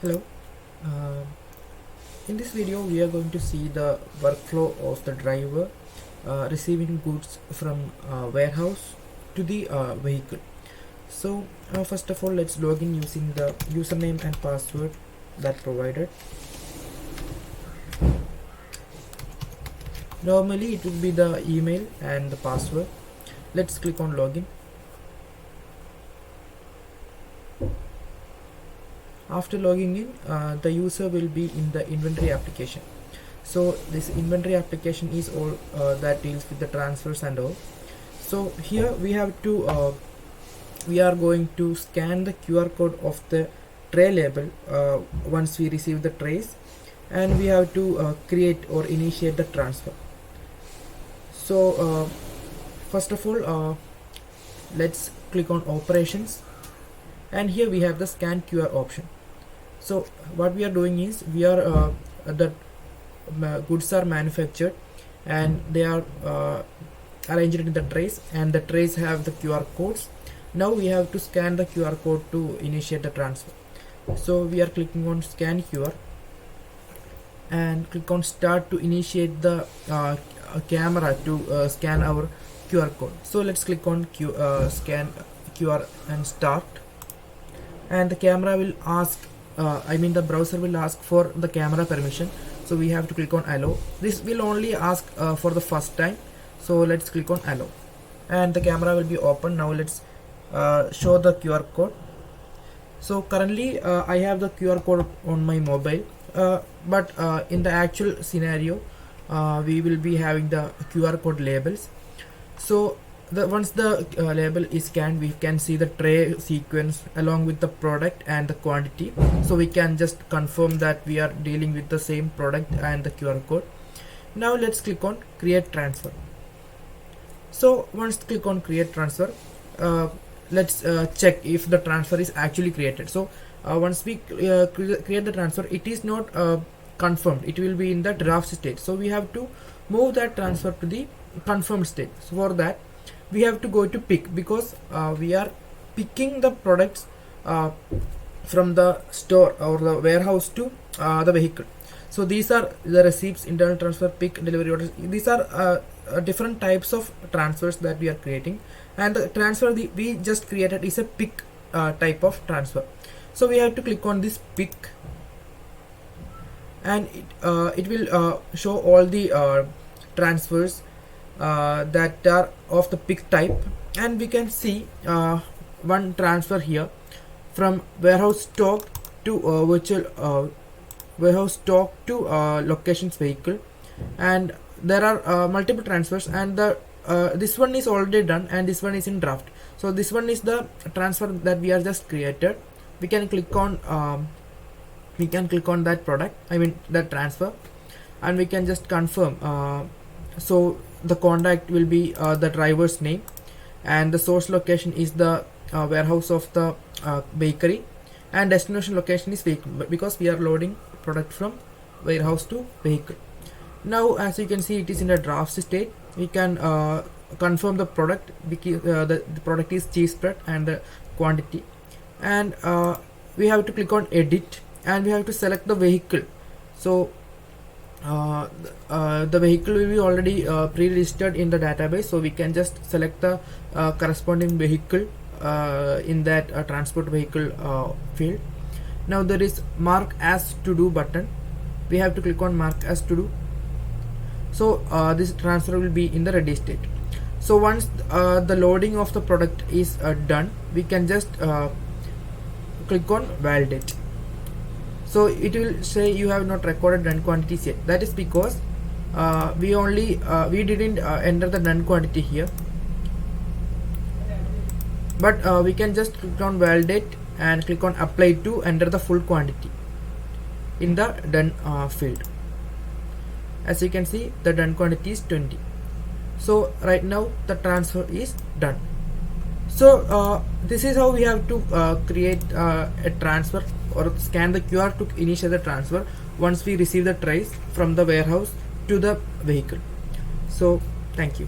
Hello. Um in this video, we are going to see the workflow of the driver receiving goods from warehouse to the vehicle. So, first of all, let's log in using the username and password that provided. Normally, it would be the email and the password. Let's click on login. After logging in, the user will be in the inventory application. So this inventory application is all that deals with the transfers and all. So here we have to we are going to scan the QR code of the tray label once we receive the trays, and we have to create or initiate the transfer. So first of all, let's click on operations, and here we have the scan QR option. So what we are doing is we are the goods are manufactured and they are arranged in the trays, and the trays have the QR codes. Now we have to scan the QR code to initiate the transfer. So we are clicking on scan QR and click on start to initiate the camera to scan our QR code. So let's click on scan QR and start, and the camera will ask the browser will ask for the camera permission, so we have to click on allow. This will only ask for the first time, so let's click on allow, and the camera will be open. Now let's show the QR code. So currently I have the QR code on my mobile, but in the actual scenario we will be having the QR code labels. So once the label is scanned, we can see the tray sequence along with the product and the quantity, so we can just confirm that we are dealing with the same product and the QR code. Now let's click on create transfer. So once click on create transfer, let's check if the transfer is actually created. So once we create the transfer, it is not confirmed, it will be in the draft state, so we have to move that transfer to the confirmed state. So for that we have to go to pick, because we are picking the products from the store or the warehouse to the vehicle. So these are the receipts, internal transfer, pick, delivery orders. These are different types of transfers that we are creating, and the transfer we just created is a pick type of transfer. So we have to click on this pick, and it will show all the transfers that are of the pick type, and we can see one transfer here from warehouse stock to virtual warehouse stock to locations vehicle, and there are multiple transfers, and the this one is already done and this one is in draft. So this one is the transfer that we are just created. We can click on that product, that transfer, and we can just confirm. So the contact will be the driver's name, and the source location is the warehouse of the bakery, and destination location is vehicle, because we are loading product from warehouse to vehicle. Now as you can see, it is in a draft state. We can confirm the product, because the product is cheese spread and the quantity, and we have to click on edit, and we have to select the vehicle. So the vehicle will be already pre-registered in the database, so we can just select the corresponding vehicle in that transport vehicle field. Now there is mark as to do button. We have to click on mark as to do. So this transfer will be in the ready state. So once the loading of the product is done, we can just click on validate. So it will say you have not recorded done quantities yet. That is because we didn't enter the done quantity here, but we can just click on validate and click on apply to enter the full quantity in the done field. As you can see, the done quantity is 20. So right now the transfer is done. So this is how we have to create a transfer or scan the QR to initiate the transfer once we receive the trays from the warehouse to the vehicle. So thank you.